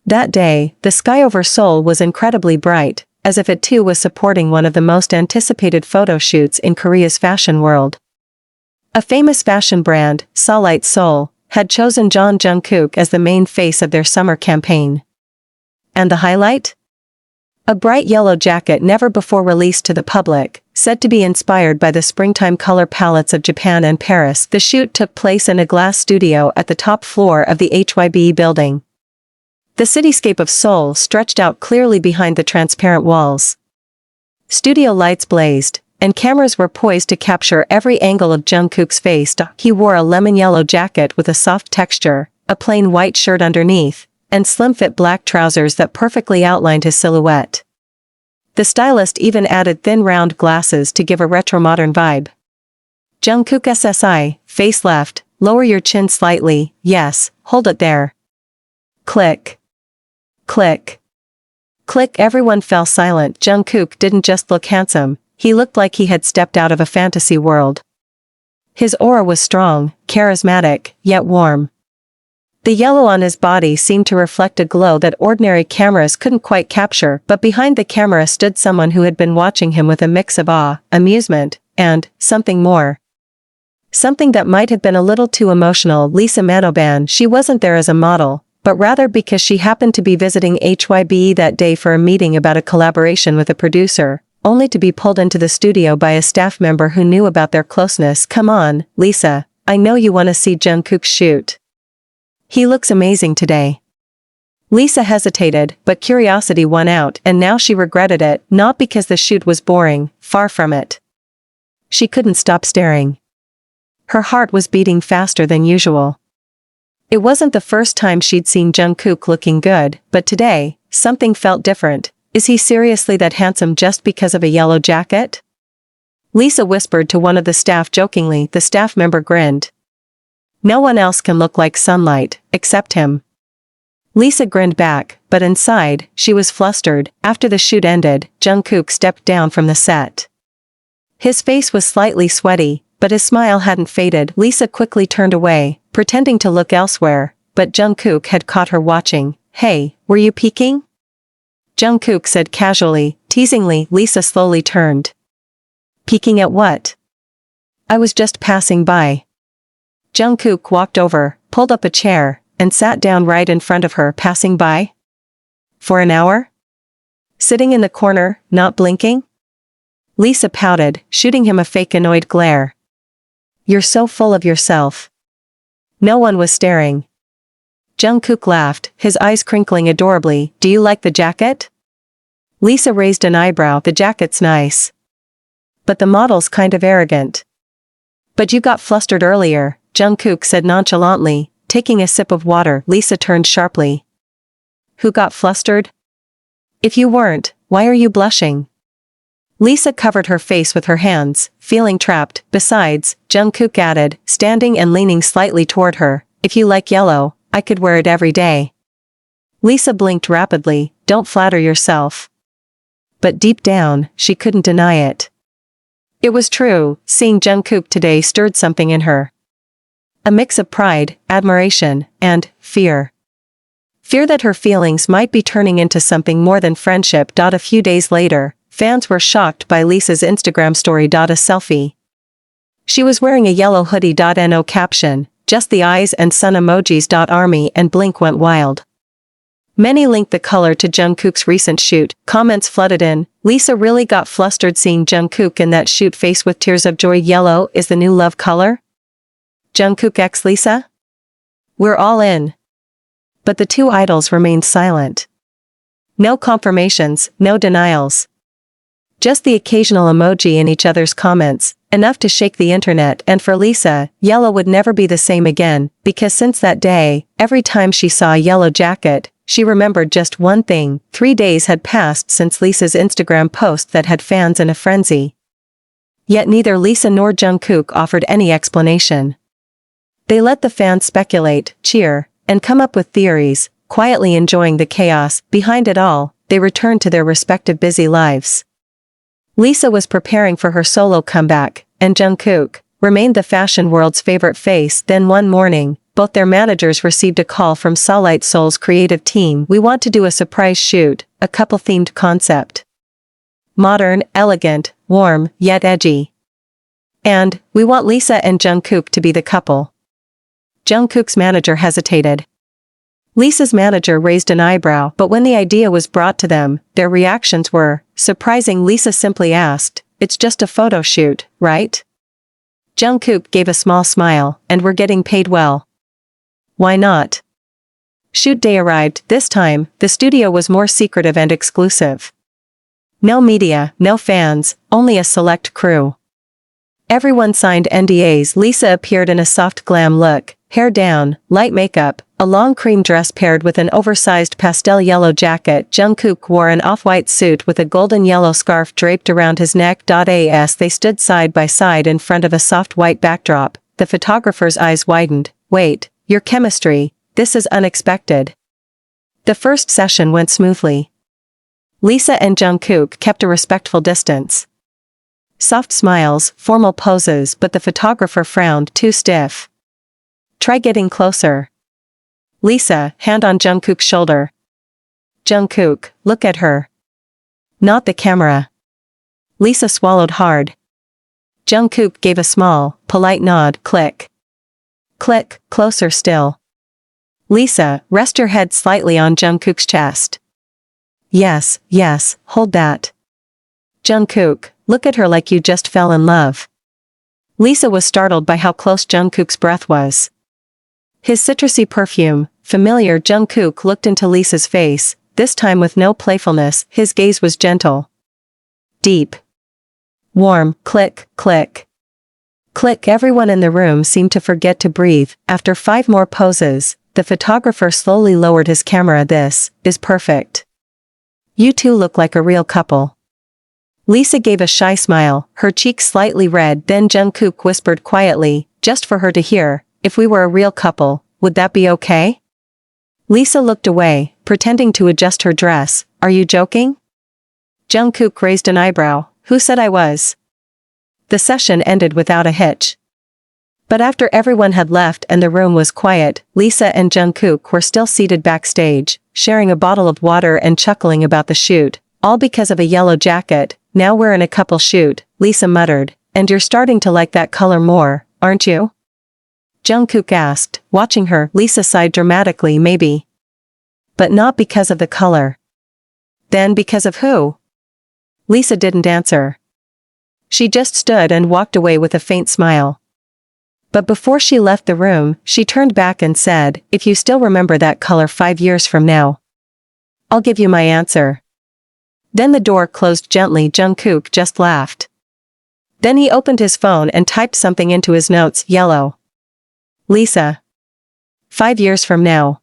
That day, the sky over Seoul was incredibly bright, as if it too was supporting one of the most anticipated photo shoots in Korea's fashion world. A famous fashion brand, Solite Seoul, had chosen Jungkook as the main face of their summer campaign. And the highlight? A bright yellow jacket never before released to the public, said to be inspired by the springtime color palettes of Japan and Paris. The shoot took place in a glass studio at the top floor of the HYBE building. The cityscape of Seoul stretched out clearly behind the transparent walls. Studio lights blazed, and cameras were poised to capture every angle of Jungkook's face. He wore a lemon yellow jacket with a soft texture, a plain white shirt underneath, and slim-fit black trousers that perfectly outlined his silhouette. The stylist even added thin round glasses to give a retro-modern vibe. Jungkook SSI, face left, lower your chin slightly, yes, hold it there. Click. Click. Click. Everyone fell silent. Jungkook didn't just look handsome, he looked like he had stepped out of a fantasy world. His aura was strong, charismatic, yet warm. The yellow on his body seemed to reflect a glow that ordinary cameras couldn't quite capture, but behind the camera stood someone who had been watching him with a mix of awe, amusement, and something more. Something that might have been a little too emotional. Lisa Manoban. She wasn't there as a model, but rather because she happened to be visiting HYBE that day for a meeting about a collaboration with a producer, only to be pulled into the studio by a staff member who knew about their closeness. Come on, Lisa, I know you want to see Jungkook shoot. He looks amazing today. Lisa hesitated, but curiosity won out, and now she regretted it, not because the shoot was boring, far from it. She couldn't stop staring. Her heart was beating faster than usual. It wasn't the first time she'd seen Jungkook looking good, but today, something felt different. Is he seriously that handsome just because of a yellow jacket? Lisa whispered to one of the staff jokingly. The staff member grinned. No one else can look like sunlight, except him. Lisa grinned back, but inside, she was flustered. After the shoot ended, Jungkook stepped down from the set. His face was slightly sweaty, but his smile hadn't faded. Lisa quickly turned away, pretending to look elsewhere, but Jungkook had caught her watching. Hey, were you peeking? Jungkook said casually, teasingly. Lisa slowly turned. Peeking at what? I was just passing by. Jungkook walked over, pulled up a chair, and sat down right in front of her. Passing by? For an hour? Sitting in the corner, not blinking? Lisa pouted, shooting him a fake annoyed glare. You're so full of yourself. No one was staring. Jungkook laughed, his eyes crinkling adorably. Do you like the jacket? Lisa raised an eyebrow. The jacket's nice. But the model's kind of arrogant. But you got flustered earlier, Jungkook said nonchalantly, taking a sip of water. Lisa turned sharply. Who got flustered? If you weren't, why are you blushing? Lisa covered her face with her hands, feeling trapped. Besides, Jungkook added, standing and leaning slightly toward her, if you like yellow, I could wear it every day. Lisa blinked rapidly. Don't flatter yourself. But deep down, she couldn't deny it. It was true, seeing Jungkook today stirred something in her. A mix of pride, admiration, and fear. Fear that her feelings might be turning into something more than friendship. A few days later, fans were shocked by Lisa's Instagram story. A selfie. She was wearing a yellow hoodie. No caption, just the eyes and sun emojis. Army and Blink went wild. Many linked the color to Jungkook's recent shoot. Comments flooded in. Lisa really got flustered seeing Jungkook in that shoot face with tears of joy. Yellow is the new love color? Jungkook x Lisa? We're all in. But the two idols remained silent. No confirmations, no denials. Just the occasional emoji in each other's comments, enough to shake the internet. And for Lisa, yellow would never be the same again, because since that day, every time she saw a yellow jacket, she remembered just one thing. 3 days had passed since Lisa's Instagram post that had fans in a frenzy. Yet neither Lisa nor Jungkook offered any explanation. They let the fans speculate, cheer, and come up with theories, quietly enjoying the chaos. Behind it all, they returned to their respective busy lives. Lisa was preparing for her solo comeback, and Jungkook remained the fashion world's favorite face. Then one morning, both their managers received a call from Starlight Soul's creative team. We want to do a surprise shoot, a couple-themed concept. Modern, elegant, warm, yet edgy. And, we want Lisa and Jungkook to be the couple. Jungkook's manager hesitated. Lisa's manager raised an eyebrow, but when the idea was brought to them, their reactions were surprising. Lisa simply asked, "It's just a photo shoot, right?" Jungkook gave a small smile, "And we're getting paid well. Why not?" Shoot day arrived. This time, the studio was more secretive and exclusive. No media, no fans, only a select crew. Everyone signed NDAs. Lisa appeared in a soft glam look, hair down, light makeup, a long cream dress paired with an oversized pastel yellow jacket. Jungkook wore an off-white suit with a golden yellow scarf draped around his neck. As they stood side by side in front of a soft white backdrop, the photographer's eyes widened. "Wait, your chemistry, this is unexpected." The first session went smoothly. Lisa and Jungkook kept a respectful distance. Soft smiles, formal poses, but the photographer frowned. "Too stiff. Try getting closer." Lisa, hand on Jungkook's shoulder. "Jungkook, look at her. Not the camera." Lisa swallowed hard. Jungkook gave a small, polite nod. Click. Click, closer still. "Lisa, rest your head slightly on Jungkook's chest." Yes, hold that." "Jungkook, look at her like you just fell in love." Lisa was startled by how close Jungkook's breath was. His citrusy perfume, familiar. Jungkook looked into Lisa's face, this time with no playfulness. His gaze was gentle. Deep. Warm. Click, click. Click. Everyone in the room seemed to forget to breathe. After 5 more poses, the photographer slowly lowered his camera. "This is perfect. You two look like a real couple." Lisa gave a shy smile, her cheeks slightly red. Then Jungkook whispered quietly, just for her to hear, "If we were a real couple, would that be okay?" Lisa looked away, pretending to adjust her dress. "Are you joking?" Jungkook raised an eyebrow. "Who said I was?" The session ended without a hitch. But after everyone had left and the room was quiet, Lisa and Jungkook were still seated backstage, sharing a bottle of water and chuckling about the shoot, all because of a yellow jacket. "Now we're in a couple shoot," Lisa muttered, "and you're starting to like that color more, aren't you?" Jungkook asked, watching her. Lisa sighed dramatically. "Maybe. But not because of the color." "Then because of who?" Lisa didn't answer. She just stood and walked away with a faint smile. But before she left the room, she turned back and said, "If you still remember that color 5 years from now, I'll give you my answer." Then the door closed gently. Jungkook just laughed. Then he opened his phone and typed something into his notes. "Yellow. Lisa. 5 years from now."